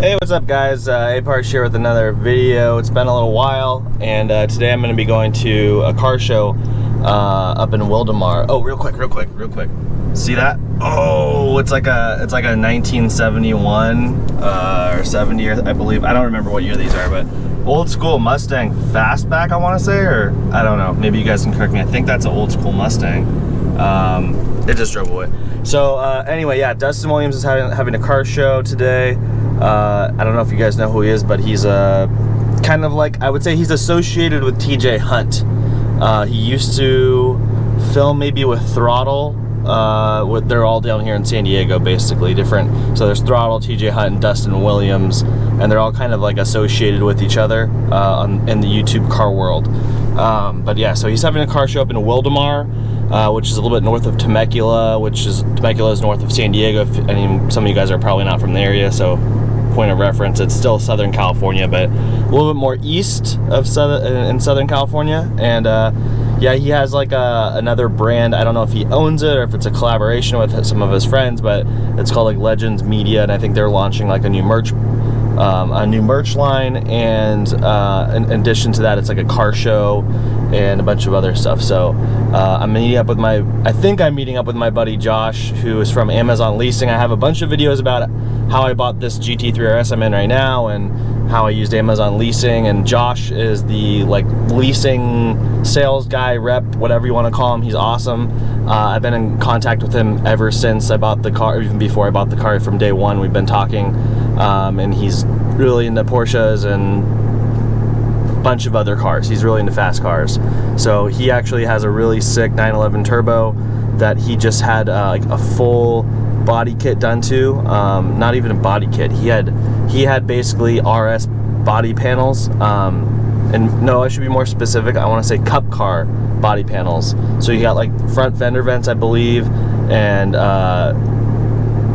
Hey, what's up guys? A-Parks here with another video. It's been a little while, and today I'm going to be going to a car show up in Wildomar. Oh, real quick. See that? Oh, it's like a 1971 or 70, I believe. I don't remember what year these are, but old school Mustang Fastback, I want to say, or I don't know. Maybe you guys can correct me. I think that's an old school Mustang. It just drove away. So anyway, yeah, Dustin Williams is having a car show today. I don't know if you guys know who he is, but he's kind of like, I would say he's associated with TJ Hunt. He used to film maybe with Throttle. They're all down here in San Diego, basically different. So there's Throttle, TJ Hunt, and Dustin Williams, and they're all kind of like associated with each other in the YouTube car world. But yeah, so he's having a car show up in Wildomar, which is a little bit north of Temecula, Temecula is north of San Diego. Some of you guys are probably not from the area, so point of reference, it's still Southern California, but a little bit more east of Southern California. And yeah, he has like another brand. I don't know if he owns it or if it's a collaboration with some of his friends, but it's called like Legends Media, and I think they're launching like a new merch line, and in addition to that, it's like a car show and a bunch of other stuff. So I'm meeting up with my buddy Josh, who is from Amazon Leasing. I have a bunch of videos about how I bought this GT3 RS I'm in right now and how I used Amazon Leasing, and Josh is the like leasing sales guy, rep, whatever you want to call him. He's awesome. I've been in contact with him ever since I bought the car, even before I bought the car. From day one we've been talking, and he's really into Porsches and a bunch of other cars. He's really into fast cars. So he actually has a really sick 911 Turbo that he just had like a full body kit done to. Not even a body kit. He had basically RS body panels. And no, I should be more specific. I want to say cup car body panels. So you got like front fender vents, I believe, and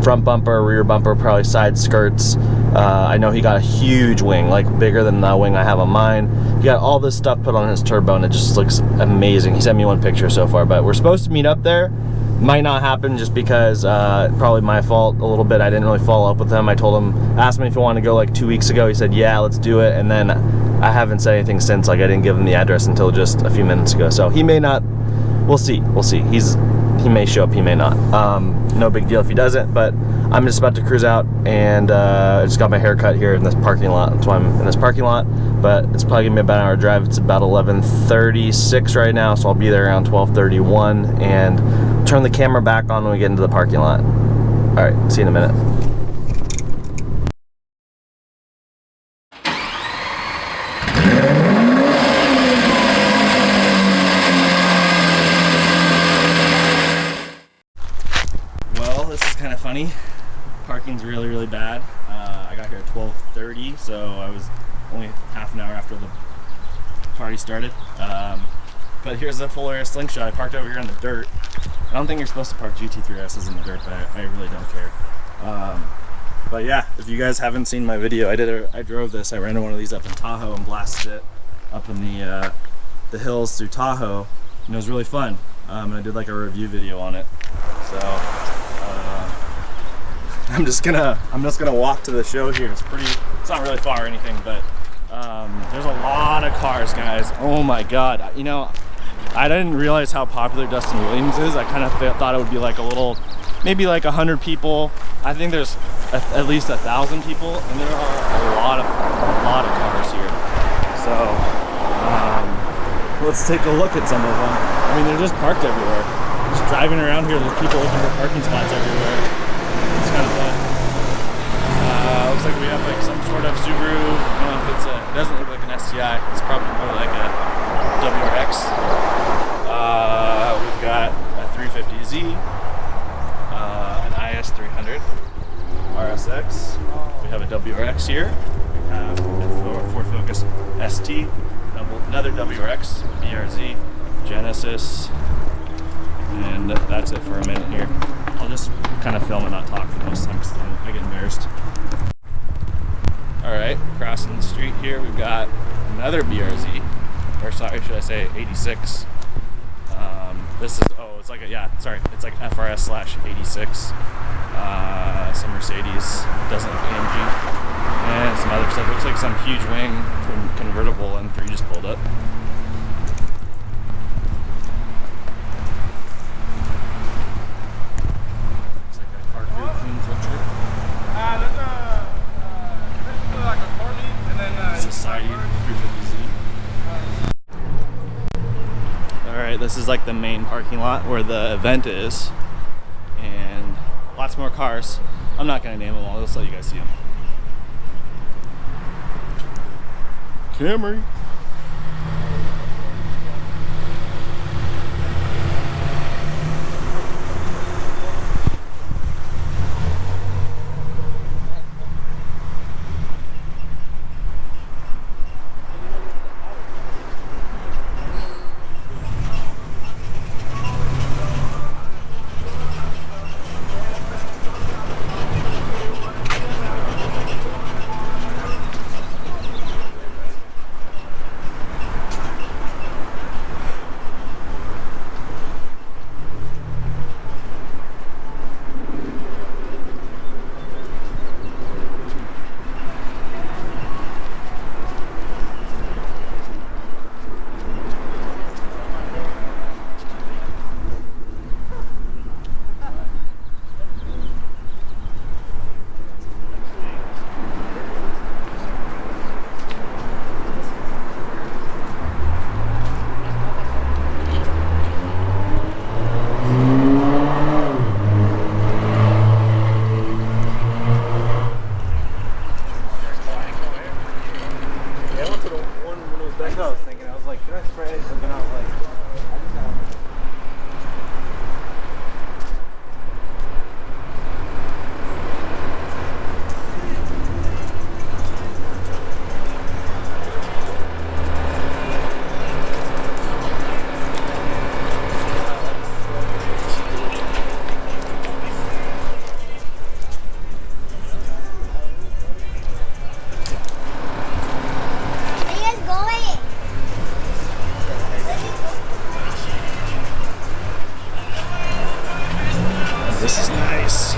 front bumper, rear bumper, probably side skirts. I know he got a huge wing, like bigger than the wing I have on mine. He got all this stuff put on his turbo, and it just looks amazing. He sent me one picture so far, but we're supposed to meet up there. Might not happen just because probably my fault a little bit. I didn't really follow up with him. I told him, asked him if he wanted to go like 2 weeks ago. He said, yeah, let's do it. And then I haven't said anything since. Like, I didn't give him the address until just a few minutes ago. So he may not, we'll see. He may show up, he may not. No big deal if he doesn't, but I'm just about to cruise out, and I just got my hair cut here in this parking lot. That's why I'm in this parking lot, but it's probably gonna be about an hour drive. It's about 11:36 right now, so I'll be there around 12:31, and turn the camera back on when we get into the parking lot. All right, see you in a minute. Well, this is kind of funny. Parking's really bad. I got here at 12:30, so I was only half an hour after the party started. But here's the Polaris Slingshot. I parked over here in the dirt. I don't think you're supposed to park GT3Ss in the dirt, but I really don't care. But yeah, if you guys haven't seen my video, I drove this. I rented one of these up in Tahoe and blasted it up in the hills through Tahoe, and it was really fun. And I did like a review video on it. So I'm just gonna walk to the show here. It's not really far or anything, but there's a lot of cars, guys. Oh my god. You know, I didn't realize how popular Dustin Williams is. I kind of thought it would be like maybe like 100 people. I think there's at least 1,000 people, and there are a lot of cars here. So let's take a look at some of them. I mean, they're just parked everywhere. Just driving around here, there's people looking for parking spots everywhere. It's kind of fun. Looks like we have like some sort of Subaru. I don't know if it doesn't look like an STI. It's probably more like a WRX. We've got a 350Z, an IS300, RSX. We have a WRX here. We have a Ford Focus ST, another WRX, BRZ, Genesis, and that's it for a minute here. I'll just kind of film and not talk for most of the time because I get embarrassed. Alright, crossing the street here, we've got another BRZ, or sorry, should I say 86. This is, it's like it's like FRS/86. Some Mercedes, doesn't look AMG. some other stuff. Looks like some huge wing from convertible M3 just pulled up. Looks like a Cartier clean filter. There's like a Carly and then Society 350Z. Alright, this is like the main parking lot where the event is. And lots more cars. I'm not going to name them all, I'll just let you guys see them. Camry. This is nice.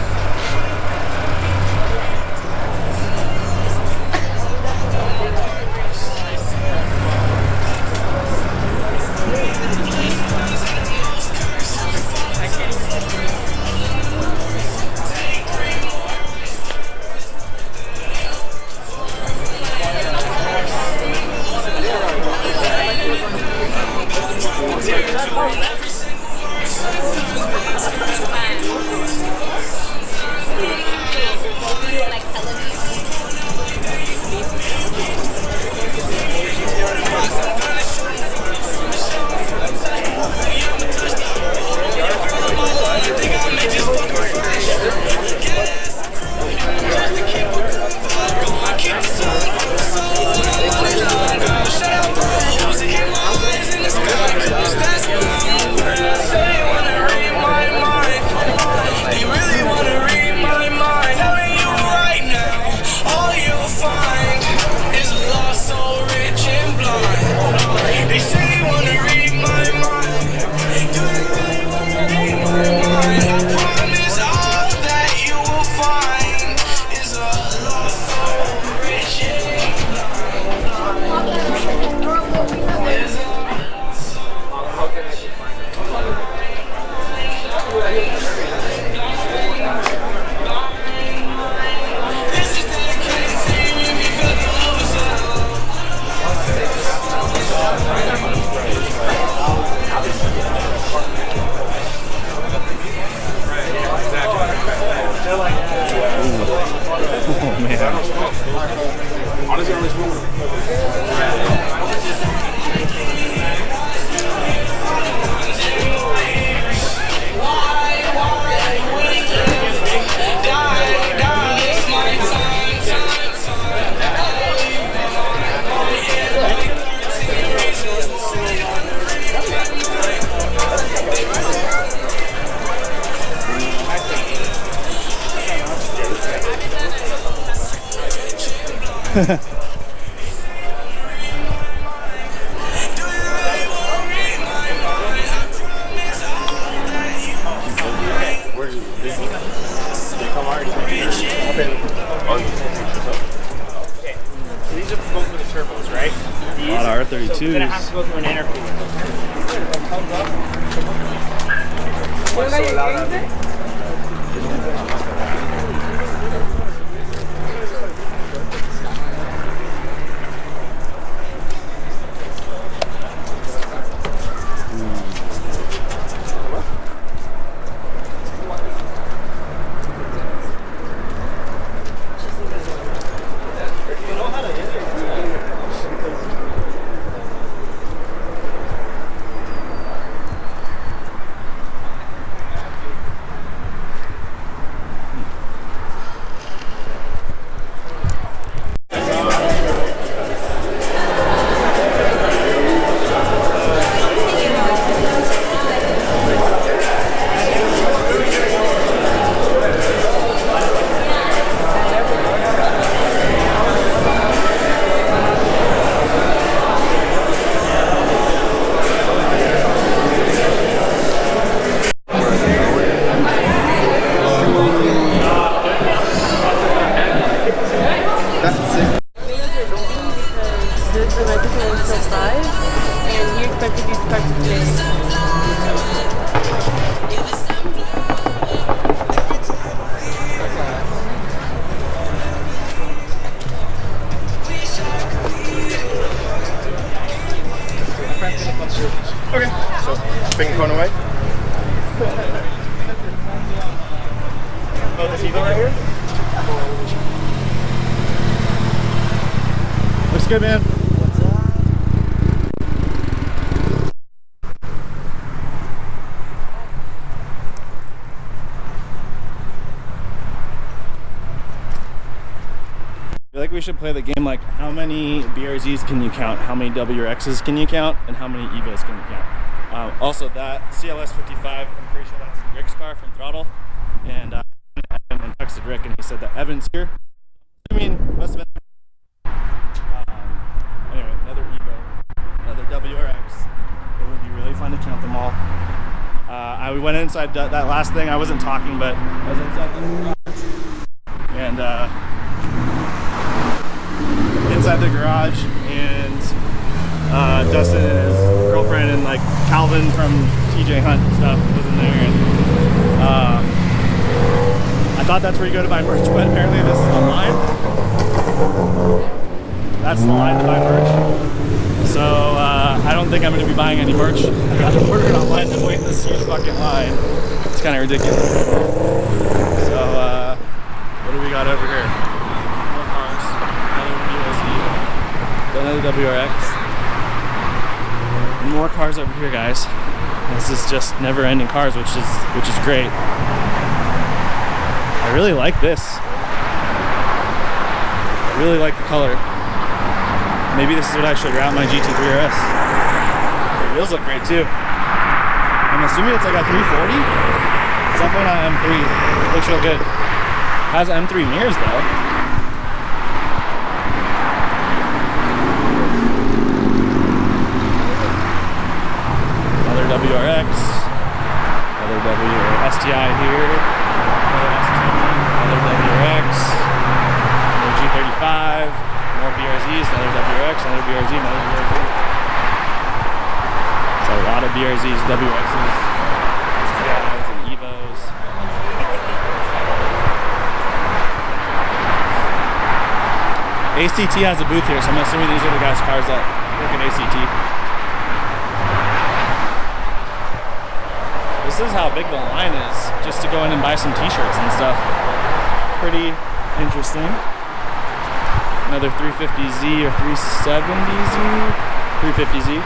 right? A lot of R32s. So we're gonna have to go through an intercooler. Okay. So, finger phone away. Oh, this Evo right here? Looks good, man. I feel like we should play the game like how many BRZs can you count, how many WRXs can you count, and how many Evos can you count. Also, that CLS 55, I'm pretty sure that's Rick's car from Throttle, and Evan texted Rick and he said that Evan's here. I mean, must have been. Anyway, another Evo, another WRX. It would be really fun to count them all. We went inside that last thing. I wasn't talking, but I was inside the garage, and inside the garage, and Dustin and his girlfriend and like Calvin from TJ Hunt and stuff was in there, and I thought that's where you go to buy merch, but apparently this is the line. That's the line to buy merch. So I don't think I'm going to be buying any merch. I got to order it online to wait in this huge fucking line. It's kind of ridiculous. So what do we got over here? More cars. Another BRZ. Another WRX. And more cars over here, guys. This is just never-ending cars, which is great. I really like this. I really like the color. Maybe this is what I should route my GT3 RS. The wheels look great too. I'm assuming it's like a 340. It's definitely not M3. It looks real good. Has M3 mirrors though. Another WRX. Another STI here. Another STI. Another WRX. Another G35. More BRZs, another WRX, another BRZ, another BRZ. It's a lot of BRZs, WXs, STIs, and Evos. ACT has a booth here, so I'm assuming these are the guys' cars that work at ACT. This is how big the line is, just to go in and buy some t-shirts and stuff. Pretty interesting. Another 350Z or 370Z, 350Z.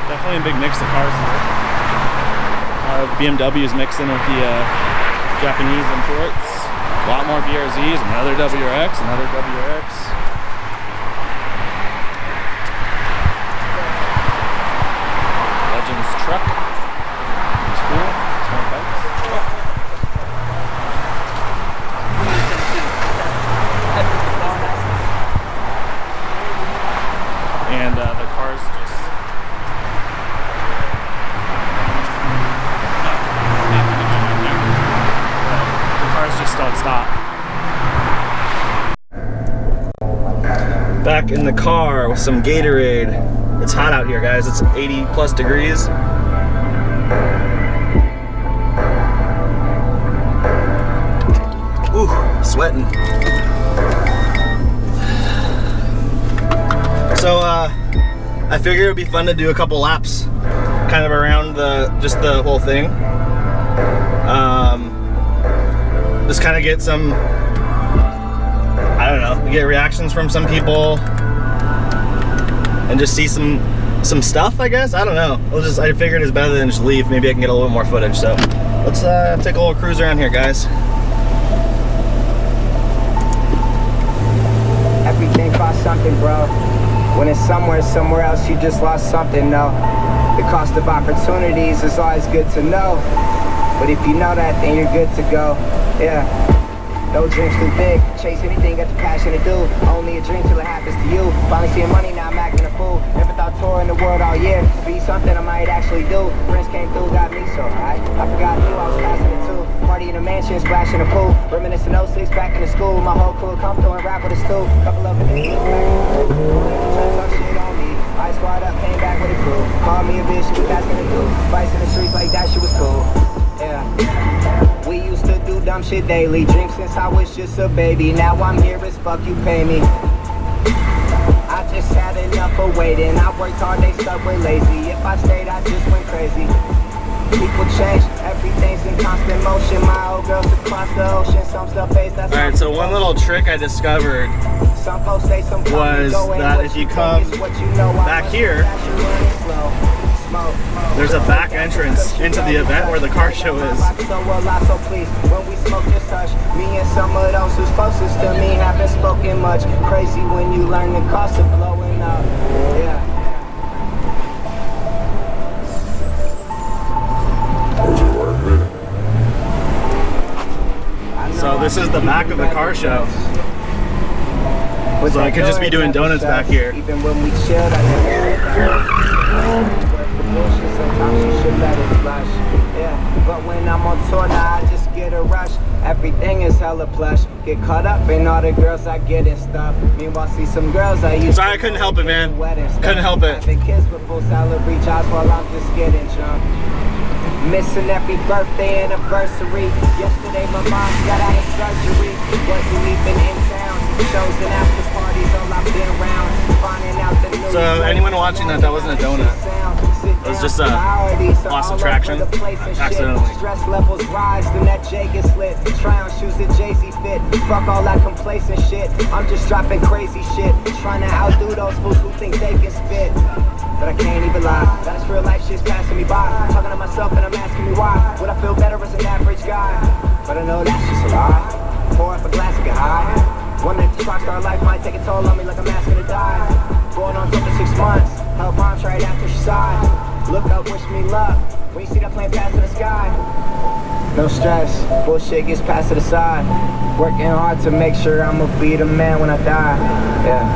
Definitely a big mix of cars here. A lot of BMWs mixed in with the Japanese imports. A lot more BRZs, another WRX, another WRX. Legends truck. It's cool. Small bikes. And the cars just don't stop. Back in the car with some Gatorade. It's hot out here, guys. It's 80 plus degrees. Ooh, sweating. So I figured it would be fun to do a couple laps kind of around just the whole thing. Just kind of get some, I don't know, get reactions from some people and just see some stuff, I guess. I don't know. I figured it's better than just leave. Maybe I can get a little more footage. So let's take a little cruise around here, guys. Everything costs something, bro. When it's somewhere else, you just lost something, no. The cost of opportunities is always good to know. But if you know that, then you're good to go, yeah. No dreams too big, chase anything, got the passion to do. Only a dream till it happens to you. Finally seeing money, now I'm acting a fool. Never thought touring the world all year be something I might actually do. Friends came through, got me so high. I forgot who I was passing it to. Party in a mansion, splash in the pool. Reminiscing 06 back in the school. My whole crew come through and rap with us too. Couple of them niggas back in the school. Talk shit on me. I squad up, came back with a crew. Called me a bitch, she was asking to do. Fights in the streets like that shit was cool. Yeah. We used to do dumb shit daily. Drink since I was just a baby. Now I'm here as fuck, you pay me. I just had enough of waiting. I worked hard, they stuck with lazy. If I stayed, I just went crazy. People change, everything's in constant motion. My old girls across the ocean, some stuff face that's Alright, so one little trick I discovered some folks say some was that if you come back here, there's a back entrance into the event where the car show is. So please, when we smoke, just hush. Me and some of those who's closest to me haven't spoken much. Crazy when you learn the cost of blowing up. Yeah. So this is the back of the car show. So I could just be doing donuts back here. Even when we chilled, I never sometimes you should let it flush. Yeah, but when I'm on tour now, I just get a rush. Everything is hella plush. Get caught up in all the girls I get and stuff. Meanwhile, see some girls I used. Sorry, I couldn't help it, man. Couldn't help it. Having kids with full salary jobs while I'm just getting drunk. Missing every birthday anniversary. Yesterday my mom got out of surgery. Wasn't even in town. Shows and after parties all I've been around. Finding out the news. So anyone watching that wasn't a donut. It was just a lost of traction. Accidentally. Stress levels rise, then that J gets lit. Try on shoes that Jay-Z fit. Fuck all that complacent shit. I'm just dropping crazy shit. Trying to outdo those fools who think they can spit. But I can't even lie, that is real life shit's passing me by. Talking to myself and I'm asking me why. Would I feel better as an average guy? But I know that's just a lie. Pour up a glass and get high. Wonder if this rockstar life might take a toll on me like I'm asking to die. Going on tour for 6 months, help mom's right after she sighed. Look up, wish me luck, when you see that plane pass to the sky. No stress, bullshit gets passed to the side. Working hard to make sure I'ma be the man when I die. Yeah.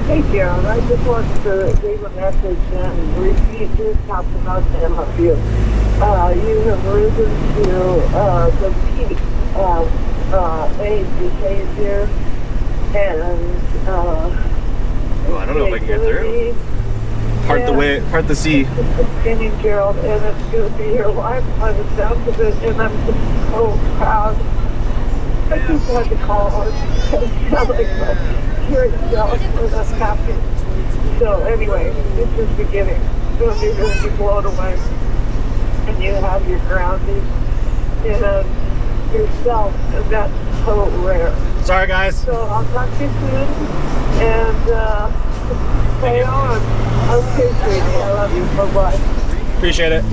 Hey Sharon, I just wanted to leave a message and repeat your top promotion of you. You have risen to the peak of age behavior and Oh, I don't know if I can get through. Part the sea. Continue, Gerald, and it's going to be your lifetime of sound of it, and I'm just so proud. I just had to call hear yourself and us happy. So anyway, this is the beginning. So you're going to be blown away, and you have your grounding in yourself, and that's so rare. Sorry, guys. So I'll talk to you soon, and stay on. Okay, sweetie, I love you. Bye-bye. Appreciate it.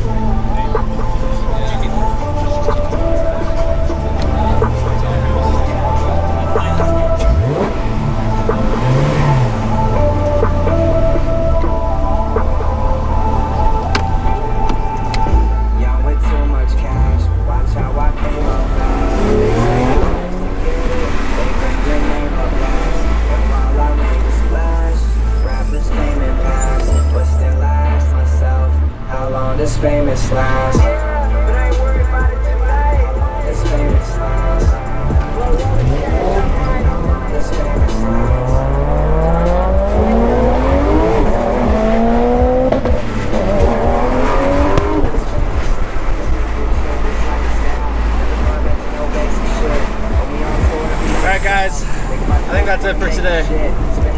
this famous last. But I ain't worried about it tonight. This famous last. This famous last. Alright guys, I think that's it for today.